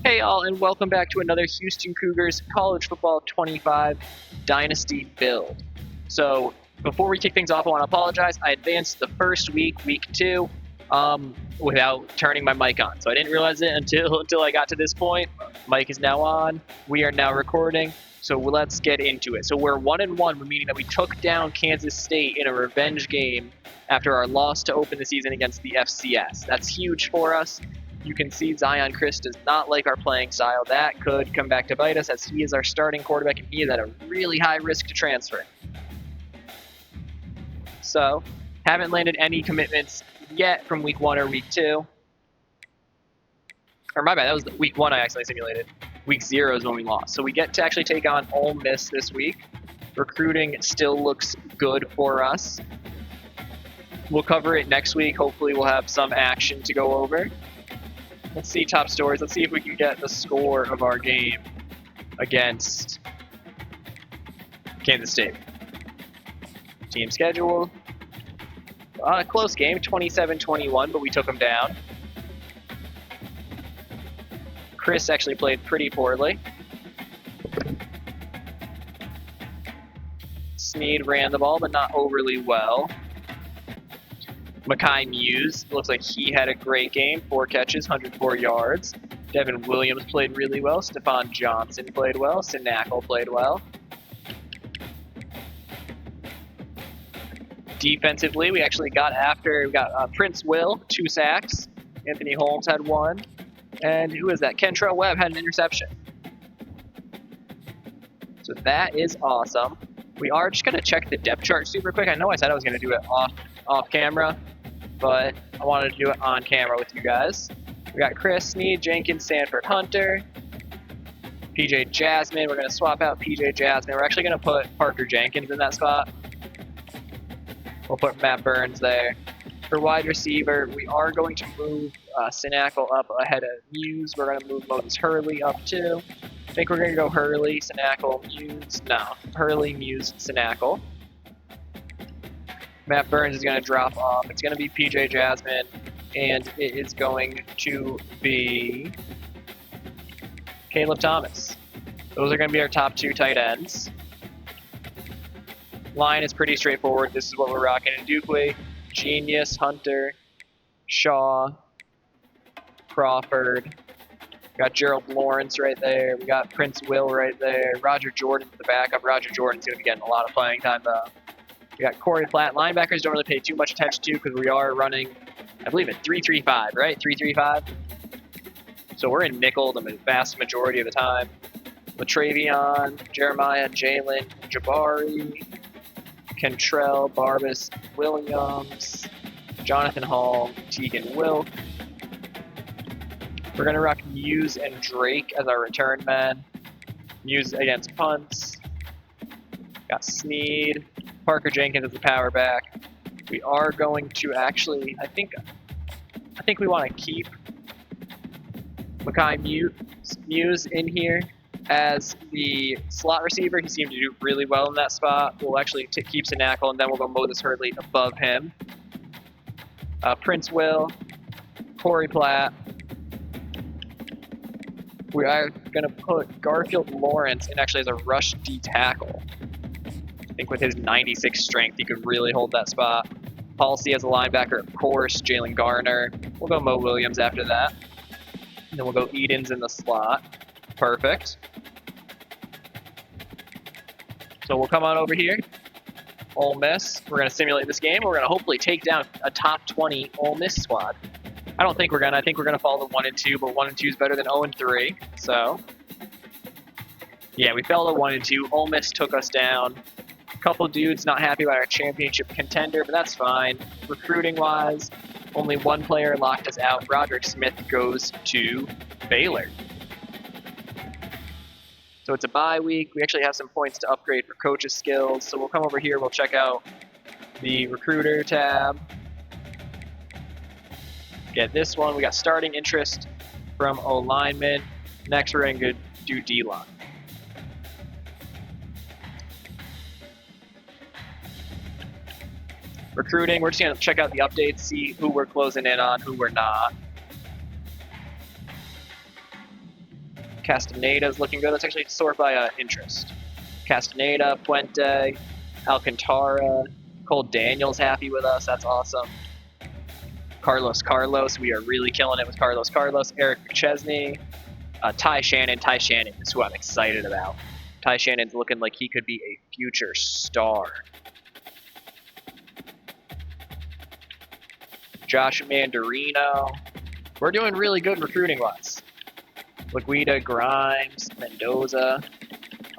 Hey all, and welcome back to another Houston Cougars College Football 25 Dynasty build. So, before we kick things off, I want to apologize. I advanced the first week, week 2, without turning my mic on. So I didn't realize it until I got to this point. Mic is now on. We are now recording. So let's get into it. So we're 1-1, meaning that we took down Kansas State in a revenge game after our loss to open the season against the Ep.6. That's huge for us. You can see Zeon Chriss does not like our playing style. That could come back to bite us, as he is our starting quarterback and he is at a really high risk to transfer. So, haven't landed any commitments yet from week 1 or week 2. Or my bad, that was week 1 I accidentally simulated. Week 0 is when we lost. So we get to actually take on Ole Miss this week. Recruiting still looks good for us. We'll cover it next week. Hopefully we'll have some action to go over. Let's see top stories. Let's see if we can get the score of our game against Kansas State. Team schedule. A close game, 27-21, but we took them down. Chris actually played pretty poorly. Snead ran the ball, but not overly well. Makai Muse looks like he had a great game. 4 catches, 104 yards. Devin Williams played really well. Stephon Johnson played well. Sinackle played well. Defensively, we actually got Prince Will, 2 sacks. Anthony Holmes had 1. And who is that? Kentrell Webb had an interception. So that is awesome. We are just going to check the depth chart super quick. I know I said I was going to do it off camera, but I wanted to do it on camera with you guys. We got Chris, Snead, Jenkins, Sanford, Hunter, PJ Jasmine. We're going to swap out PJ Jasmine. We're actually going to put Parker Jenkins in that spot. We'll put Matt Burns there. For wide receiver, we are going to move Sinackle up ahead of Muse. We're going to move Moses Hurley up too. I think we're going to go Hurley, Sinackle, Muse. No, Hurley, Muse, Sinackle. Matt Burns is going to drop off. It's going to be PJ Jasmine, and it is going to be Caleb Thomas. Those are going to be our top 2 tight ends. Line is pretty straightforward. This is what we're rocking in Duquesne. Genius, Hunter, Shaw, Crawford. We got Gerald Lawrence right there. We got Prince Will right there. Roger Jordan's the backup. Roger Jordan's going to be getting a lot of playing time though. We got Corey Platt. Linebackers don't really pay too much attention to because we are running, I believe, at 3-3-5, right? 3-3-5. So we're in nickel the vast majority of the time. Latravion, Jeremiah, Jalen, Jabari, Kentrell, Barbas, Williams, Jonathan Hall, Tegan Wilk. We're going to rock Muse and Drake as our return men. Muse against punts. Got Snead. Parker Jenkins as the power back. We are going to actually, I think we want to keep Makai Muse in here as the slot receiver. He seemed to do really well in that spot. We'll actually keep Sinackle, and then we'll go Moses Hurley above him. Prince Will, Corey Platt. We are going to put Garfield Lawrence in actually as a rush D tackle. I think with his 96 strength, he could really hold that spot. Halsey as a linebacker, of course. Jalen Garner. We'll go Mo Williams after that. And then we'll go Edens in the slot. Perfect. So we'll come on over here. Ole Miss. We're going to simulate this game. We're going to hopefully take down a top 20 Ole Miss squad. I don't think we're going to. I think we're going to fall to 1-2, but 1-2 is better than 0-3. So, yeah, we fell to 1-2. Ole Miss took us down. A couple dudes not happy about our championship contender, but that's fine. Recruiting-wise, only one player locked us out. Broderick Smith goes to Baylor. So it's a bye week. We actually have some points to upgrade for coaches' skills. So we'll come over here. We'll check out the recruiter tab. Get this one. We got starting interest from O-lineman. Next, we're going to do D-line. Recruiting, we're just going to check out the updates, see who we're closing in on, who we're not. Castaneda's looking good. Let's actually sort by interest. Castaneda, Puente, Alcantara, Cole Daniels happy with us. That's awesome. Carlos, we are really killing it with Carlos. Eric McChesney, Ty Shannon is who I'm excited about. Ty Shannon's looking like he could be a future star. Josh Mandarino. We're doing really good recruiting-wise. Laguida, Grimes, Mendoza.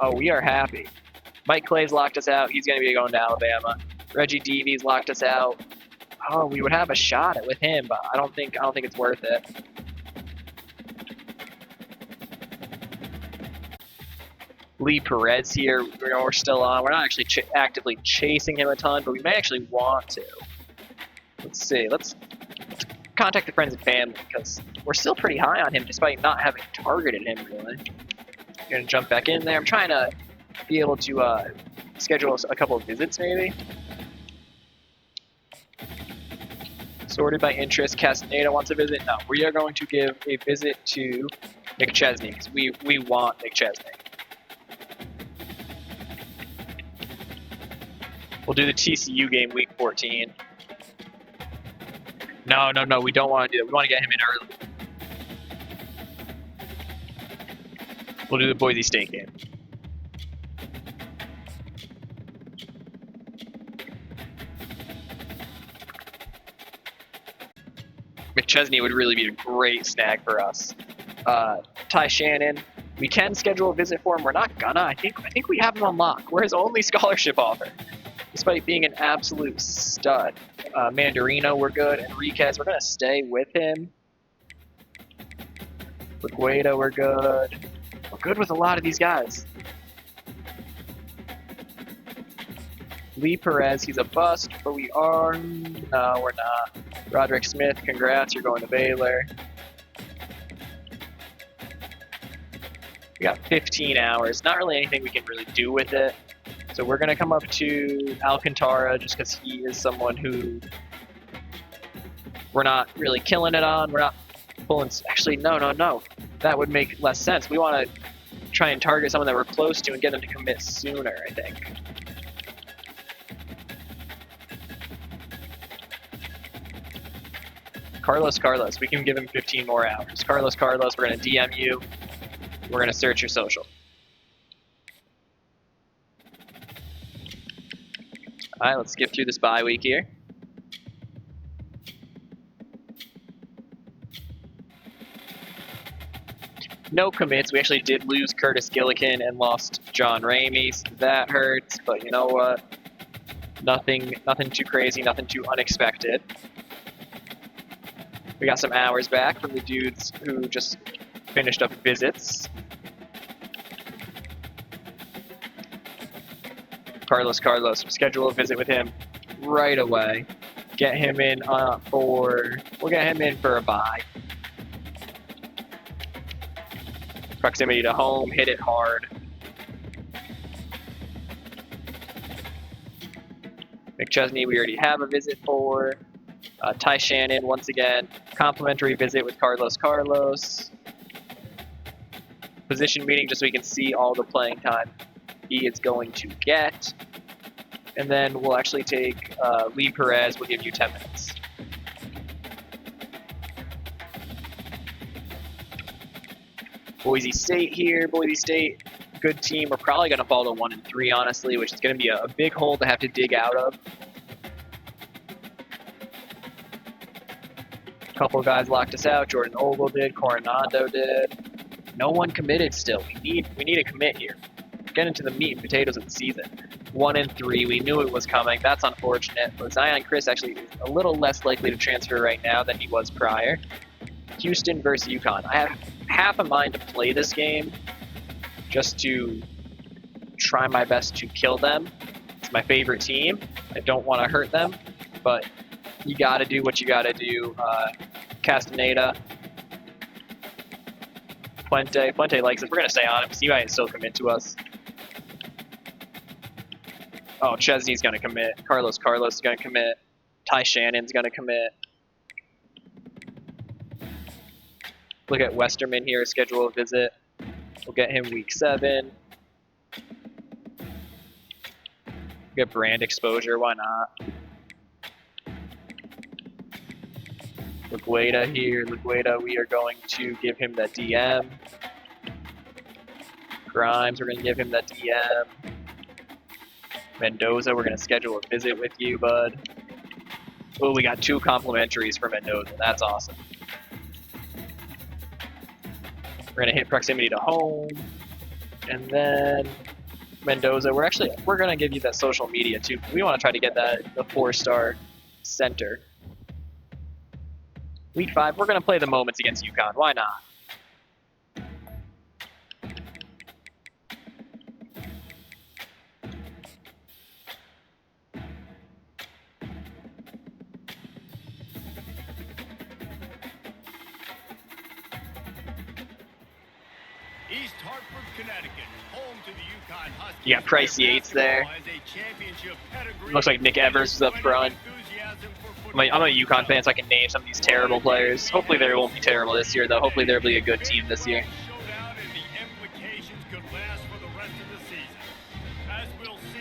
Oh, we are happy. Mike Clay's locked us out. He's going to be going to Alabama. Reggie Deavy's locked us out. Oh, we would have a shot with him, but I don't think it's worth it. Lee Perez here. We're still on. We're not actually actively chasing him a ton, but we may actually want to. Let's see. Let's contact the friends and family because we're still pretty high on him despite not having targeted him really. Gonna jump back in there. I'm trying to be able to schedule a couple of visits maybe. Sorted by interest. Castaneda wants a visit. No, we are going to give a visit to McChesney because we want McChesney. We'll do the TCU game week 14. No, we don't want to do that. We want to get him in early. We'll do the Boise State game. McChesney would really be a great snag for us. Ty Shannon, we can schedule a visit for him. We're not gonna. I think we have him on lock. We're his only scholarship offer, despite being an absolute stud. Mandarino, we're good. Enriquez, we're gonna stay with him. Laguida, we're good. We're good with a lot of these guys. Lee Perez, he's a bust, but we are... No, we're not. Roderick Smith, congrats, you're going to Baylor. We got 15 hours. Not really anything we can really do with it. So we're going to come up to Alcantara just because he is someone who we're not really killing it on. We're not pulling... Actually, no. That would make less sense. We want to try and target someone that we're close to and get them to commit sooner, I think. Carlos, we can give him 15 more hours. Carlos, we're going to DM you. We're going to search your social. All right, let's skip through this bye week here. No commits. We actually did lose Curtis Gillikin and lost John Ramey. So that hurts, but you know what? Nothing too crazy, nothing too unexpected. We got some hours back from the dudes who just finished up visits. Carlos, schedule a visit with him right away. Get him in we'll get him in for a bye. Proximity to home, hit it hard. McChesney, we already have a visit for. Ty Shannon, once again, complimentary visit with Carlos. Position meeting just so we can see all the playing time he is going to get. And then we'll actually take Lee Perez. We'll give you 10 minutes. Boise State here. Boise State, good team. We're probably going to fall to 1-3, honestly, which is going to be a big hole to have to dig out of. A couple of guys locked us out. Jordan Ogle did. Coronado did. No one committed still. We need a commit here. Get into the meat and potatoes of the season. 1-3. We knew it was coming. That's unfortunate. But Zeon Chriss actually is a little less likely to transfer right now than he was prior. Houston versus UConn. I have half a mind to play this game just to try my best to kill them. It's my favorite team. I don't want to hurt them, but you got to do what you got to do. Castaneda. Puente likes us. We're going to stay on him. See why he still commit to us. Oh, Chesney's going to commit. Carlos is going to commit. Ty Shannon's going to commit. Look at Westerman here, schedule a visit. We'll get him week 7. Get brand exposure, why not? Lagueda here. Lagueda, we are going to give him that DM. Grimes, we're going to give him that DM. Mendoza, we're going to schedule a visit with you, bud. Oh, we got 2 complimentaries for Mendoza. That's awesome. We're going to hit proximity to home. And then Mendoza, we're going to give you that social media too. We want to try to get that the 4-star center. Week 5, we're going to play the moments against UConn. Why not? East Hartford, Connecticut, home to the UConn Huskies. You got Price Yates there. Looks like Nick Evers is up front. I'm a UConn fan, so I can name some of these terrible players. Hopefully they won't be terrible this year, though. Hopefully they'll be a good team this year.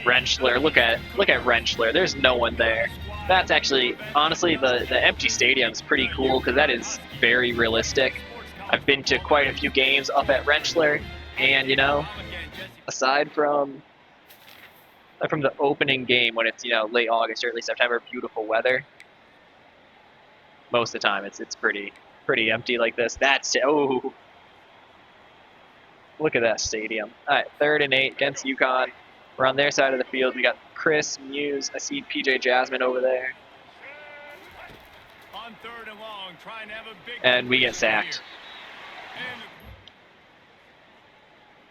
Rentschler, look at Rentschler. There's no one there. That's actually, honestly, the empty stadium is pretty cool because that is very realistic. I've been to quite a few games up at Rentschler, and aside from the opening game when it's late August or early September, beautiful weather. Most of the time it's pretty empty like this. Look at that stadium. All right, 3rd and 8 against UConn. We're on their side of the field. We got Chris, Muse. I see PJ Jasmine over there. On 3rd and long, trying to have a big and we get sacked.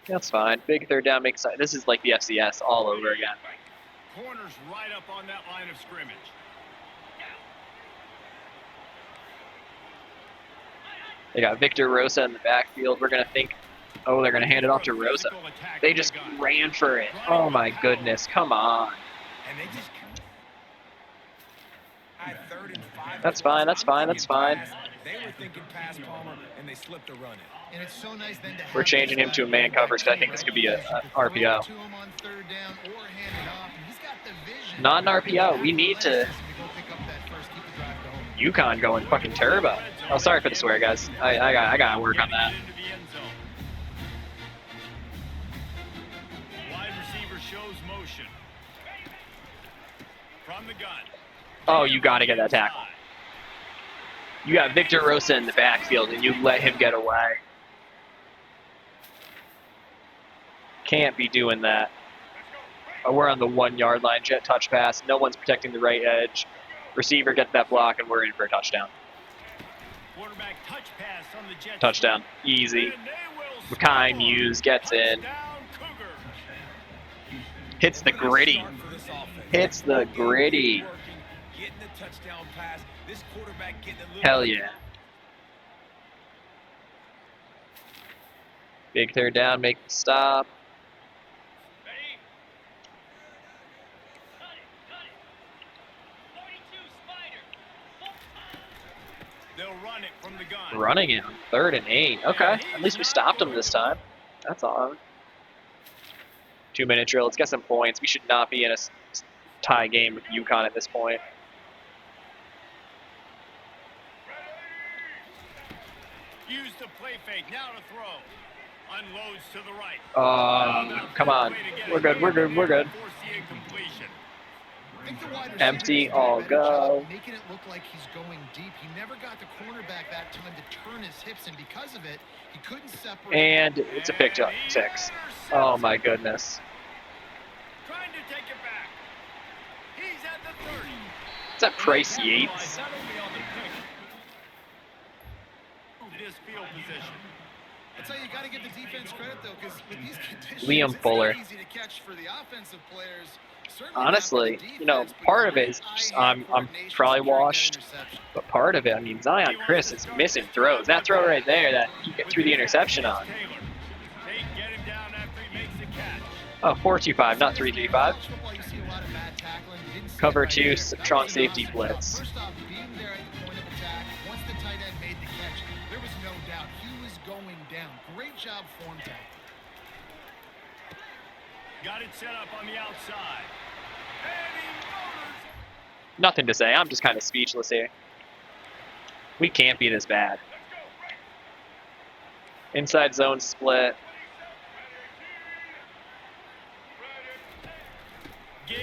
That's fine. Big 3rd down makes this is like the FCS all over again. Corners right up on that line of scrimmage. They got Victor Rosa in the backfield. We're gonna think, oh, they're gonna hand it off to Rosa. They just ran for it. Oh my goodness, come on. That's fine. That's fine. That's fine. We're changing him to a man coverage because I think this could be a RPO. Not an RPO. We need to. UConn going fucking turbo. Oh, sorry for the swear, guys. I gotta work on that. Wide receiver shows motion. From the gun. Oh, you gotta get that tackle. You got Victor Rosa in the backfield, and you let him get away. Can't be doing that. We're on the 1-yard line, jet touch pass. No one's protecting the right edge. Receiver gets that block, and we're in for a touchdown. Quarterback touch pass on the jet. Touchdown. Easy. Makai Muse gets in. Hits the gritty. Hits the gritty. Hell yeah. Big 3rd down, make the stop. They'll run it from the gun. Running it on 3rd and 8. Okay, at least we stopped them this time. That's all. 2-minute drill. Let's get some points. We should not be in a tie game with UConn at this point. Use the play fake. Now to throw. Unloads to the right. Come on. We're good. We're good. We're good. Empty. All go. Making it look like he's going deep. He never got the cornerback that time to turn his hips, and because of it, he couldn't separate. And it's a pick 6. Oh my goodness. Trying to take it back. He's at the 30. Is that Price Yates? It is field position. I'll tell you, you got to give the defense credit though, because with these conditions, Liam Fuller. it's easy to catch for the offensive players. Honestly, part of it is just, I'm probably washed, but part of it, I mean, Zeon Chriss is missing throws. That throw right there that he threw the interception on. Oh, 4-2-5, not 3-3-5. Cover 2, strong safety blitz. First off, being there at the point of attack, once the tight end made the catch, there was no doubt he was going down. Great job form tackling. Got it set up on the outside. And he murders. Nothing to say. I'm just kind of speechless here. We can't be this bad. Inside zone split.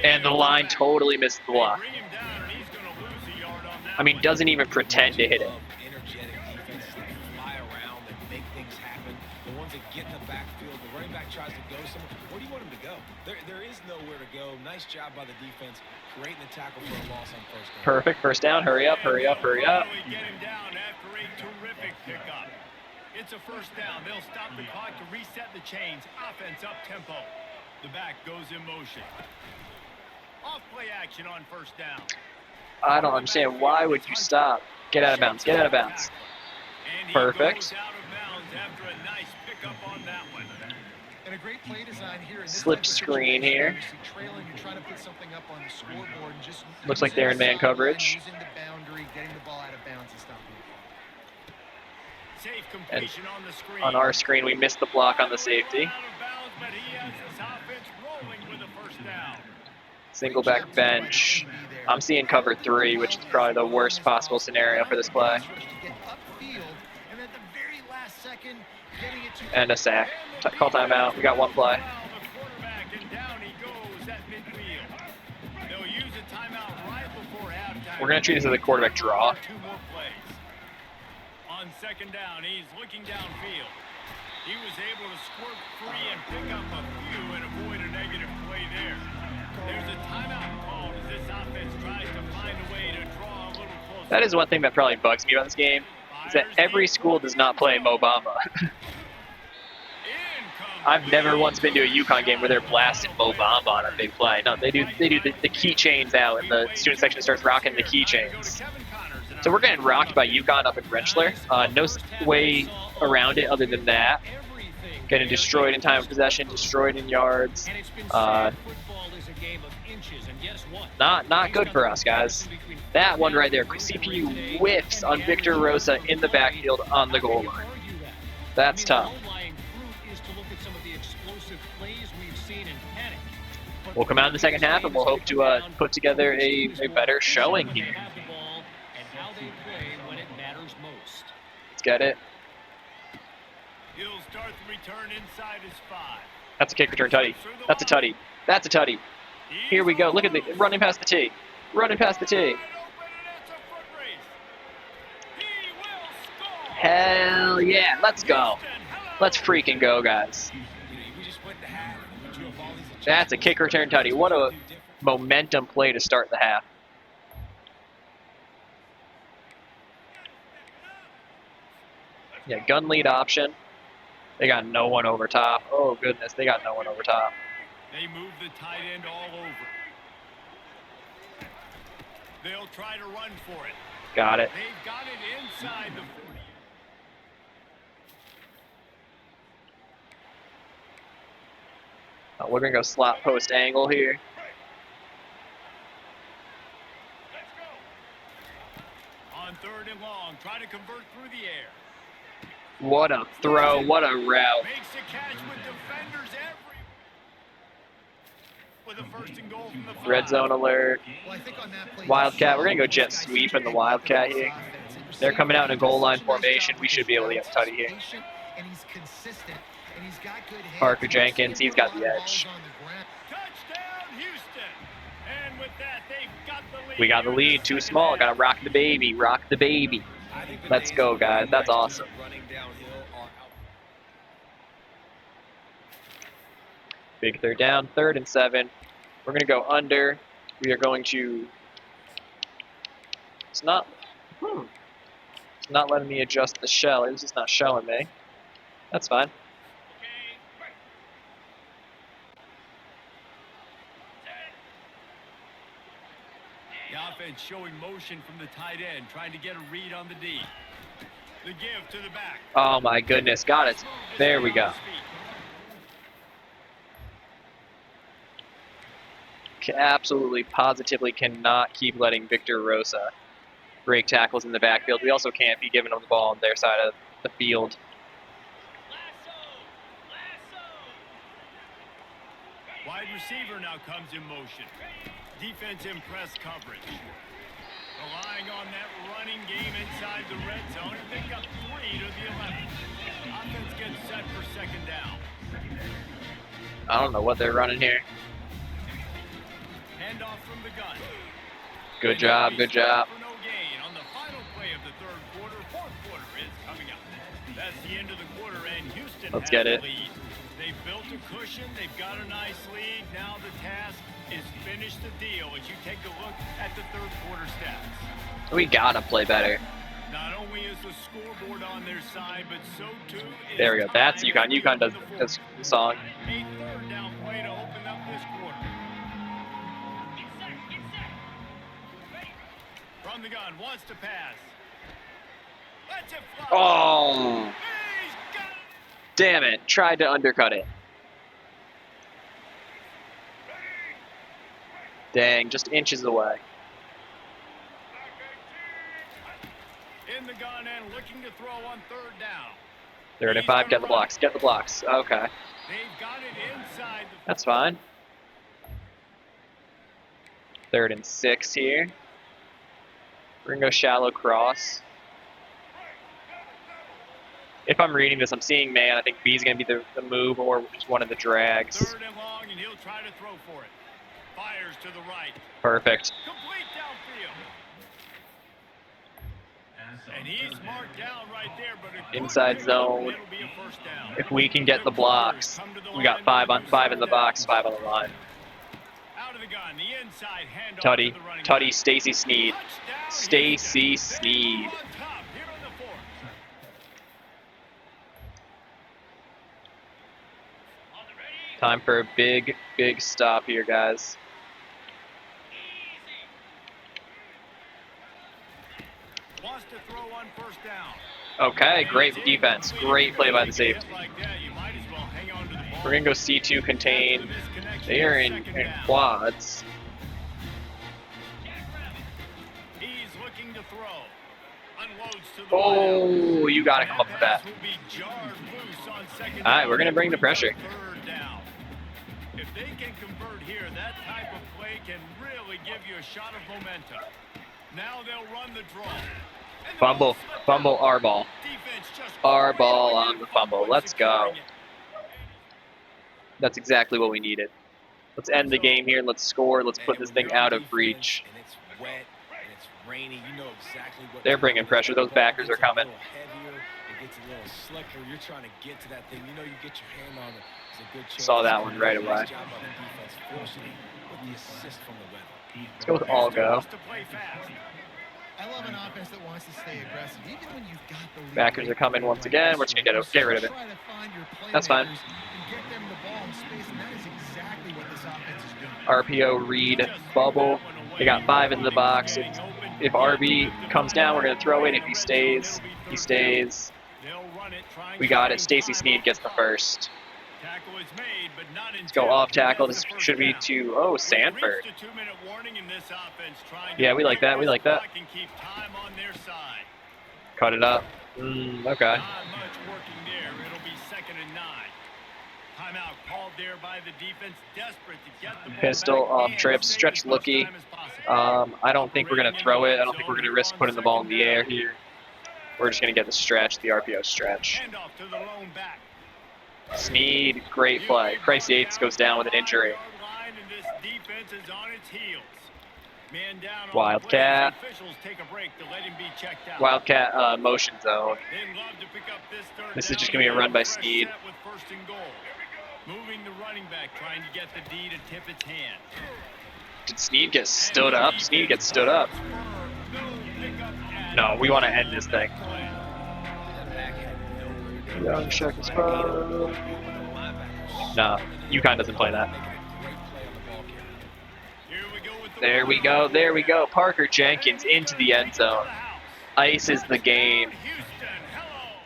And the line totally missed the block. Bring him down, and he's going to lose a yard on that I mean, one. doesn't even pretend to hit it. Energetic defenses that fly around, that make things happen. The ones that get in the backfield, the running back tries to go somewhere. Where do you want him to go? There is nowhere to go. Nice job by the defense, creating the tackle for a loss on first down. Perfect. First down. Hurry up, hurry up, hurry up. Finally get him down after a terrific pickup. It's a first down. They'll stop the clock to reset the chains. Offense up tempo. The back goes in motion. Off play action on first down. I don't understand. Why would you stop? Get out of bounds. Get out of bounds. And he Perfect. goes out of bounds after a nice pickup on that one. And a great play design here. In this Slip type of screen situation, here. obviously trailing, you're trying to put something up on the scoreboard and just Looks like they're in man coverage. Using the boundary, getting the ball out of bounds and stopping it. Safe completion on the screen. On our screen, we missed the block on the safety. Out of bounds, but he has this offense rolling with a first down. Single back bench. I'm seeing cover 3, which is probably the worst possible scenario for this play. And a sack. Call timeout. We got one play. The quarterback, and down he goes at midfield. They'll use a timeout right before halftime. We're going to treat this as a quarterback draw. Two more plays. On second down, he's looking downfield. He was able to squirt free and pick up a few and avoid a negative play there. There's a timeout called as this offense tries to find a way to draw a little closer. That is one thing that probably bugs me about this game, is that every school does not play Mo Bamba. I've never once been to a UConn game where they're blasting Mo Bamba on a big play. No, they do the keychains out, and the student section starts rocking the keychains. So we're getting rocked by UConn up in Rentschler. No way around it other than that. Getting destroyed in time of possession, destroyed in yards. Not good for us, guys. That one right there, CPU whiffs on Victor Rosa in the backfield on the goal line. That's tough. We'll come out in the second half, and we'll hope to put together a better showing here. Let's get it. He'll start the return inside his 5. That's a kick return tutty. That's a tutty. That's a tutty. Here we go. Look at the running past the tee. Running past the tee. Hell yeah. Let's go. Let's freaking go, guys. That's a kick return tutty. What a momentum play to start the half. Yeah, gun lead option. They got no one over top. Oh, goodness. They got no one over top. They move the tight end all over. They'll try to run for it. Got it. They've got it inside the 40. We're going to go slot post angle here. Let's go. On third and long, try to convert through the air. What a throw. What a route. Makes a catch with defenders every. With a first and goal from the 5. Red zone alert. Wildcat. We're going to go jet sweep in the Wildcat here. They're coming out in a goal line formation. We should be able to get tutty here. Parker Jenkins, he's got the edge. Touchdown, Houston. And with that, they've got the lead. We got the lead. Too small. Got to rock the baby. Rock the baby. Let's go, guys. That's awesome. Big third down. 3rd and 7. We're going to go under. We are going to... It's not letting me adjust the shell. It's just not showing me. That's fine. The offense showing motion from the tight end, trying to get a read on the D. The give to the back. Oh my goodness, got it. There we go. Absolutely, positively cannot keep letting Victor Rosa break tackles in the backfield. We also can't be giving them the ball on their side of the field. Wide receiver now comes in motion. Defense in press coverage. Relying on that running game inside the red zone and pick up 3 to the 11. Offense gets set for second down. I don't know what they're running here. Handoff from the gun. Good job, good job. For no gain on the final play of the third quarter. Fourth quarter is coming up. That's the end of the quarter, and Houston Let's has get the it. lead. They've built a cushion. They've got a nice lead. Now the task is finish the deal as you take a look at the third quarter stats. We gotta play better. Not only is the scoreboard on their side, but so too is There we go. That's time UConn. UConn does in the fourth. this song. A third down play to open up this quarter. From the gun, wants to pass. Let's it fly. Oh, He's got it. damn it. Tried to undercut it. Dang, just inches away. In the gun and looking to throw on third down. 3rd and 5, get the blocks, get the blocks. Okay, They've got it inside the that's fine. 3rd and 6 here. We're gonna go shallow cross. If I'm reading this, I'm seeing man. I think B is gonna be the move or just one of the drags. 3rd and long, and he'll try to throw for it. Fires to the right. Perfect. Complete downfield. And he's marked down right there, but a good Inside pick. zone. It'll be a first down. If we can get the blocks, we got 5 in the box, 5 on the line. Out of the gun, the inside handoff Tutty, to the running Tutty, back. Stacy Sneed. Touchdown, Stacy Houston. Sneed. On top here in the fourth. Time for a big, big stop here, guys. Wants to throw on first down. Okay, great defense. Great play by the safety. Like that, you might as well hang on to the ball. We're going to go C2 contain. After the misconnection, They are in second down. quads. He's looking to throw. Unloads to the Oh, you got to come up with that. pass will be jarred loose on second All right, down. we're going to bring the pressure. Third down. If they can convert here, that type of play can really give you a shot of momentum. Now they'll run the draw. And the Fumble, ball slipped fumble, out. our ball. Defense just Our really ball did on the fumble. fumble Let's go. securing it. That's exactly what we needed. Let's end the game here. Let's score. Let's put this thing out of reach. And it's wet and it's rainy. You know exactly what They're bringing pressure. Those backers are coming. It gets a little slicker. You're trying to get to that thing. You know you get your hand on it. It's a good chance. Saw that one right away. Nice job by the defense, forcing it with the assist from the weather. Let's go with all go. Wants to play fast. I love an offense that wants to stay aggressive, even when you've got the lead. Backers are coming once again. We're just going to get rid of it. Try to find your That's fine. playmakers and get them the ball in space, and that is exactly what this offense is doing. RPO, read, bubble. They got 5 in the box. If RB comes down, we're going to throw it. If he stays, he stays. We got it. Stacy Sneed gets the first. Tackle is made, but not Let's go off tackle. This should be to, oh, Sanford. Yeah, we like that. We like that. Cut it up. Okay. Not much working there. It'll be 2nd and 9. Timeout called there by the defense, desperate to get the ball Pistol back off and trip, save stretch as much looky. time as possible. I don't think we're going to throw it. I don't think we're going to risk putting the ball in the air here. We're just going to get the stretch, the RPO stretch. Handoff to the lone back. Sneed, great play. Price Yates goes down with an injury. Line, and this defense is on its heels. Man down on Wildcat. the play. Officials take a break to let him be checked out. Wildcat motion zone. They'd love to pick up this third This is down just gonna be a run by fresh Sneed. set with 1st and goal. Moving the running back, trying to get the D to tip its hand. Did Sneed get stood up? Sneed gets stood up. No, we want to end this thing. Young check his phone. Nah, UConn doesn't play that. There we go, there we go. Parker Jenkins into the end zone. Ices the game.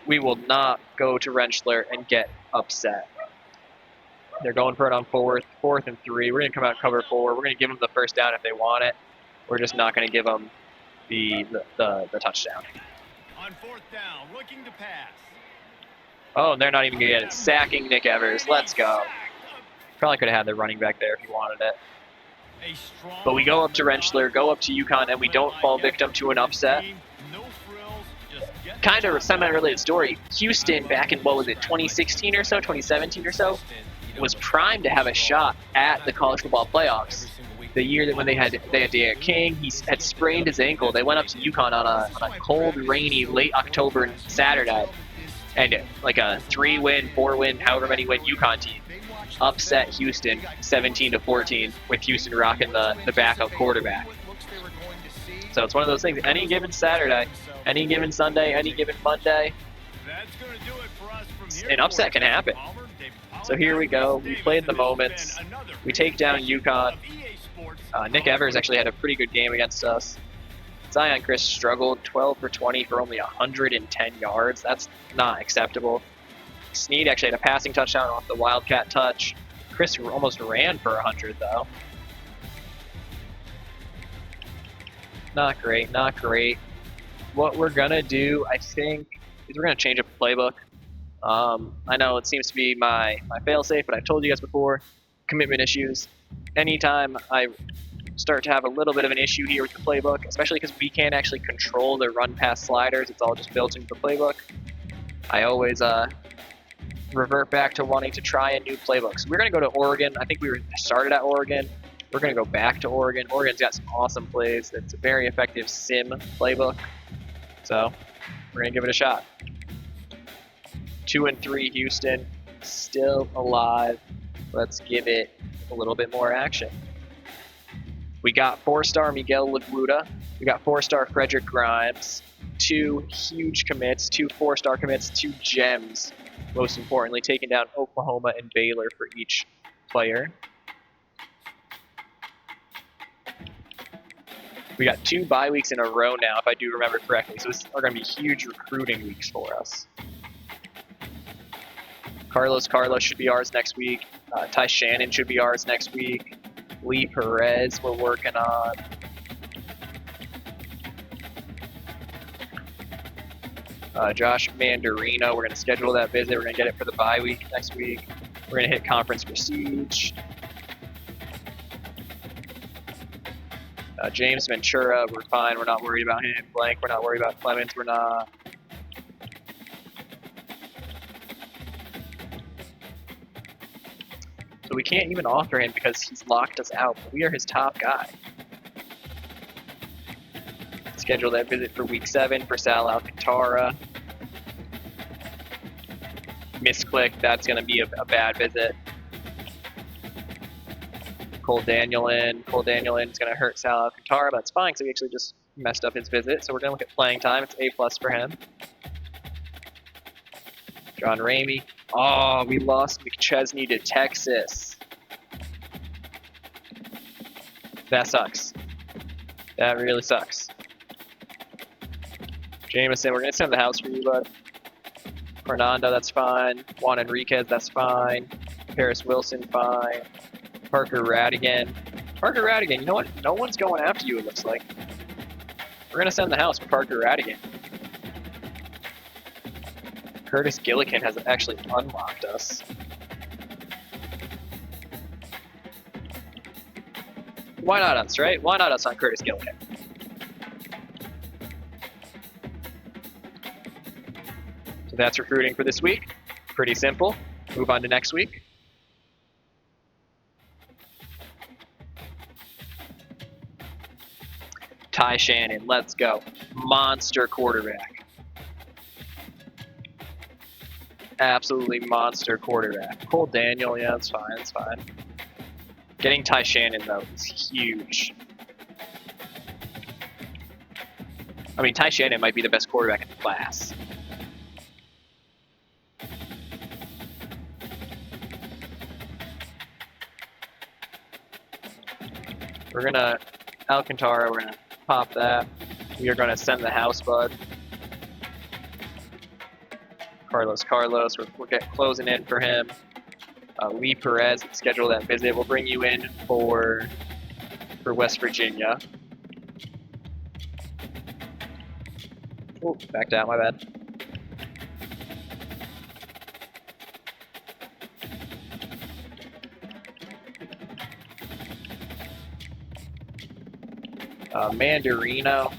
We will not go to Rentschler and get upset. They're going for it on 4th and 3. We're going to come out and cover 4. We're going to give them the first down if they want it. We're just not going to give them the touchdown. On 4th down, looking to pass. Oh, and they're not even going to get it. Sacking Nick Evers. Let's go. Probably could have had the running back there if he wanted it. A strong But we go up to Rentschler, go up to UConn, and we don't fall victim to an upset. No frills, just get Kind of a semi-related story. Houston, back in, what was it, 2016 or so, 2017 or so, was primed to have a shot at the college football playoffs. The year that when they had Derek King, he had sprained his ankle. They went up to UConn on a cold, rainy, late October Saturday, and like a 3-win, 4-win, however many win UConn team upset Houston 17-14 with Houston rocking the backup quarterback. So it's one of those things. Any given Saturday, any given Sunday, any given Monday, That's going to do it for us from here. an upset can happen. So here we go. We played the moments. We take down UConn. Nick Evers actually had a pretty good game against us. Zeon Chriss struggled 12 for 20 for only 110 yards. That's not acceptable. Snead actually had a passing touchdown off the Wildcat touch. Chris almost ran for 100 though. Not great, not great. What we're gonna do, I think, is we're gonna change up the playbook. I know it seems to be my fail-safe, but I've told you guys before, commitment issues. Anytime I start to have a little bit of an issue here with the playbook, especially because we can't actually control the run-pass sliders, it's all just built into the playbook, I always revert back to wanting to try a new playbook. So we're going to go to Oregon. I think we started at Oregon. We're going to go back to Oregon. Oregon's got some awesome plays. It's a very effective sim playbook. So we're going to give it a shot. 2-3 Houston, still alive. Let's give it a little bit more action. We got 4-star Miguel Laguda. We got 4-star Frederick Grimes. 2 huge commits, 2 4-star commits, 2 gems. Most importantly, taking down Oklahoma and Baylor for each player. We got 2 bye weeks in a row now, if I do remember correctly. So this are going to be huge recruiting weeks for us. Carlos should be ours next week. Ty Shannon should be ours next week. Lee Perez we're working on. Josh Mandarino, we're going to schedule that visit. We're going to get it for the bye week next week. We're going to hit Conference Prestige. James Ventura, we're fine. We're not worried about him. Blank, we're not worried about Clemens. We're not. So we can't even offer him because he's locked us out. But we are his top guy. Schedule that visit for week 7 for Sal Alcantara. Misclick, that's going to be a bad visit. Cole Danielin is going to hurt Sal Alcantara, but that's fine because he actually just messed up his visit. So we're going to look at playing time. It's A+ for him. John Ramey. Oh, we lost McChesney to Texas. That sucks. That really sucks. Jameson, we're going to send the house for you, bud. Fernando, that's fine. Juan Enriquez, that's fine. Paris Wilson, fine. Parker Radigan, you know what? No one's going after you, it looks like. We're going to send the house for Parker Radigan. Curtis Gillikin has actually unlocked us. Why not us, right? Why not us on Curtis Gillikin? So that's recruiting for this week. Pretty simple. Move on to next week. Ty Shannon, let's go. Monster quarterback. Absolutely monster quarterback. Cole Daniel, yeah, that's fine, that's fine. Getting Ty Shannon, though, is huge. I mean, Ty Shannon might be the best quarterback in the class. We're going to Alcantara, we're going to pop that. We are going to send the house, bud. Carlos, we're closing in for him. Lee Perez, schedule that visit. We'll bring you in for West Virginia. Oh, backed out, my bad. Mandarino.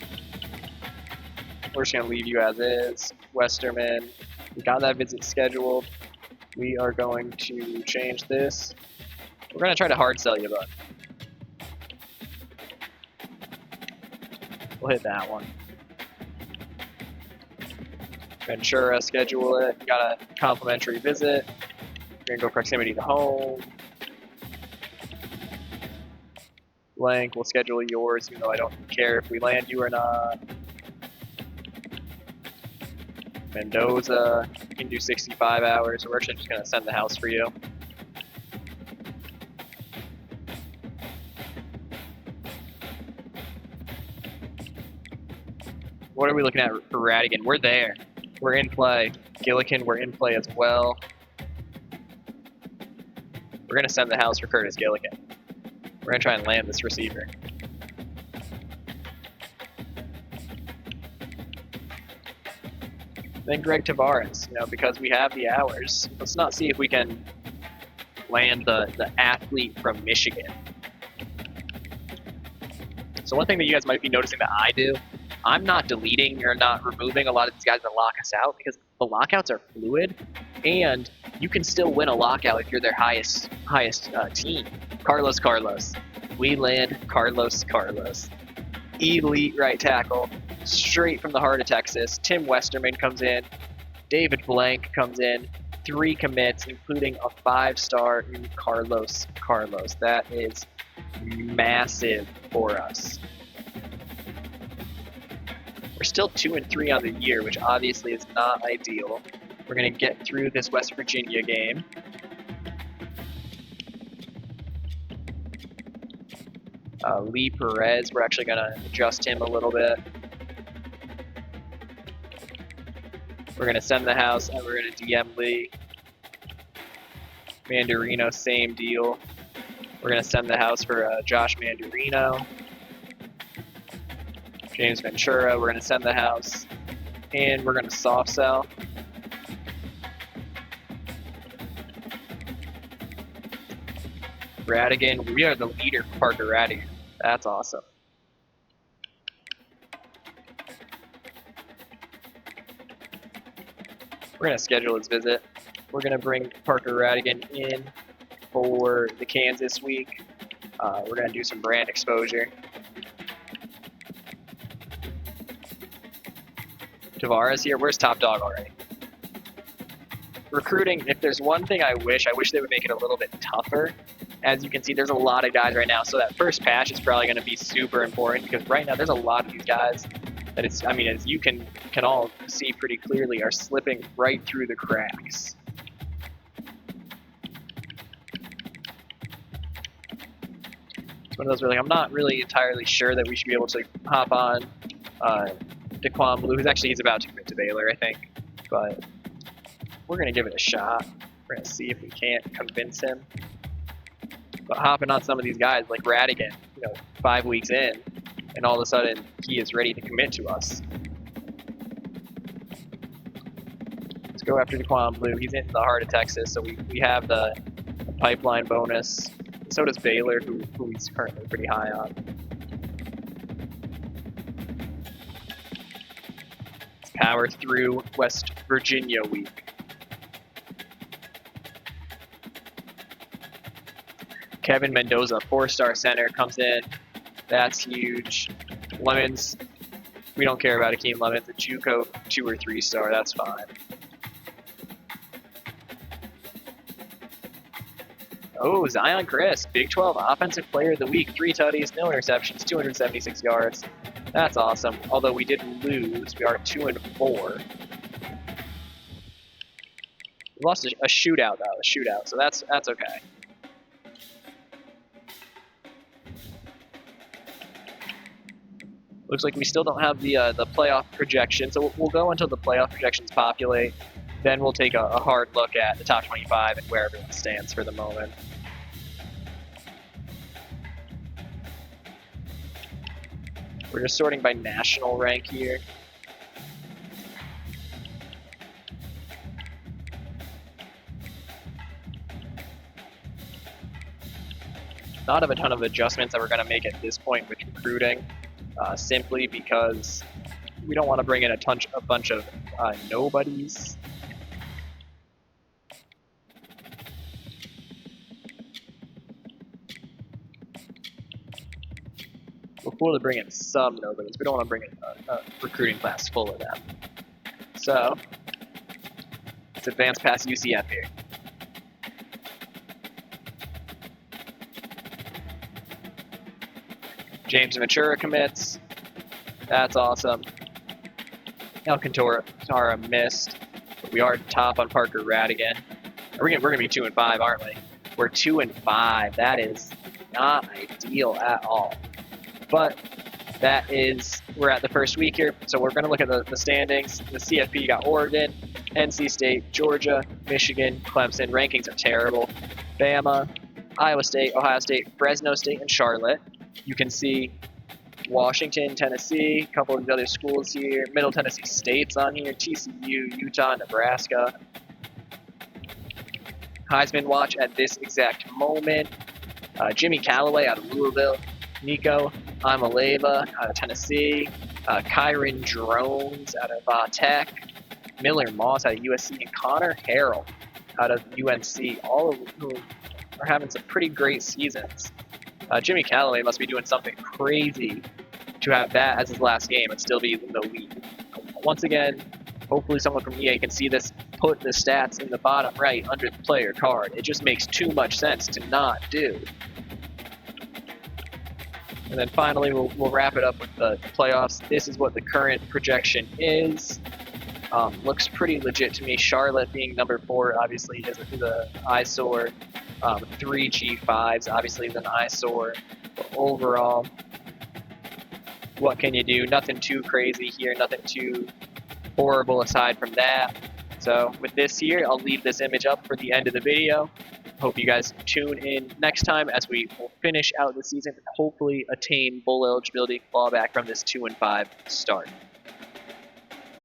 We're just going to leave you as is. Westerman. We got that visit scheduled. We are going to change this. We're going to try to hard sell you, bud. We'll hit that one. Ventura, schedule it. Got a complimentary visit. We're going to go proximity to home. Blank, we'll schedule yours, even though I don't care if we land you or not. Mendoza, you can do 65 hours. We're actually just going to send the house for you. What are we looking at for Radigan? We're there. We're in play. Gillikin, we're in play as well. We're going to send the house for Curtis Gillikin. We're going to try and land this receiver. Then Greg Tavares, because we have the hours, let's not see if we can land the athlete from Michigan. So one thing that you guys might be noticing that I do, I'm not deleting or not removing a lot of these guys that lock us out because the lockouts are fluid, and you can still win a lockout if you're their highest team. Carlos. We land Carlos. Elite right tackle. Straight from the heart of Texas. Tim Westerman comes in. David Blank comes in. 3 commits, including a 5-star in Carlos. That is massive for us. We're still 2-3 on the year, which obviously is not ideal. We're going to get through this West Virginia game. Lee Perez, we're actually going to adjust him a little bit. We're going to send the house, and we're going to DM Lee. Mandarino, same deal. We're going to send the house for Josh Mandarino. James Ventura, we're going to send the house. And we're going to soft sell. Radigan, we are the leader for Parker Radigan. That's awesome. We're going to schedule his visit. We're going to bring Parker Radigan in for the Kansas week. We're going to do some brand exposure. Tavares here. Where's Top Dog already? Recruiting, if there's one thing I wish they would make it a little bit tougher. As you can see, there's a lot of guys right now, so that first patch is probably going to be super important because right now there's a lot of these guys that as you can all see pretty clearly, are slipping right through the cracks. It's one of those where I'm not really entirely sure that we should be able to hop on Daquan Blue, he's about to commit to Baylor, I think, but we're going to give it a shot. We're going to see if we can't convince him. But hopping on some of these guys like Radigan, 5 weeks in, and all of a sudden he is ready to commit to us. Let's go after Daquan Blue. He's in the heart of Texas, so we have the pipeline bonus. So does Baylor, who he's currently pretty high on. Let's power through West Virginia week. Kevin Mendoza, 4-star center, comes in. That's huge. Lemons, we don't care about Akeem Lemons. A JUCO 2 or 3-star, that's fine. Oh, Zeon Chriss, Big 12 Offensive Player of the Week. 3 tutties, no interceptions, 276 yards. That's awesome. Although we did lose, we are 2-4. We lost a shootout, so that's okay. Looks like we still don't have the playoff projection, so we'll go until the playoff projections populate. Then we'll take a hard look at the top 25 and where everyone stands for the moment. We're just sorting by national rank here. Not of a ton of adjustments that we're going to make at this point with recruiting. simply because we don't want to bring in a bunch of nobodies. We're cool to bring in some nobodies. We don't want to bring in a recruiting class full of them. So let's advance past UCF here. James Ventura commits. That's awesome. Alcantara missed. But we are top on Parker Radigan. We're gonna be 2-5, aren't we? We're 2-5. That is not ideal at all. But we're at the first week here, so we're gonna look at the standings. The CFP got Oregon, NC State, Georgia, Michigan, Clemson. Rankings are terrible. Bama, Iowa State, Ohio State, Fresno State, and Charlotte. You can see Washington, Tennessee, a couple of the other schools here. Middle Tennessee State's on here, TCU, Utah, Nebraska. Heisman watch at this exact moment. Jimmy Callaway out of Louisville. Nico Imaleva out of Tennessee. Kyron Drones out of Tech. Miller Moss out of USC. And Connor Harrell out of UNC. All of whom are having some pretty great seasons. Jimmy Callaway must be doing something crazy to have that as his last game and still be in the lead. Once again, hopefully someone from EA can see this, put the stats in the bottom right under the player card. It just makes too much sense to not do. And then finally, we'll wrap it up with the playoffs. This is what the current projection is. Looks pretty legit to me. Charlotte being number 4 obviously is an eyesore. 3 G5s obviously is an eyesore. But overall, what can you do? Nothing too crazy here. Nothing too horrible aside from that. So with this here, I'll leave this image up for the end of the video. Hope you guys tune in next time as we will finish out the season and hopefully attain bowl eligibility, fall back from this 2-5 start.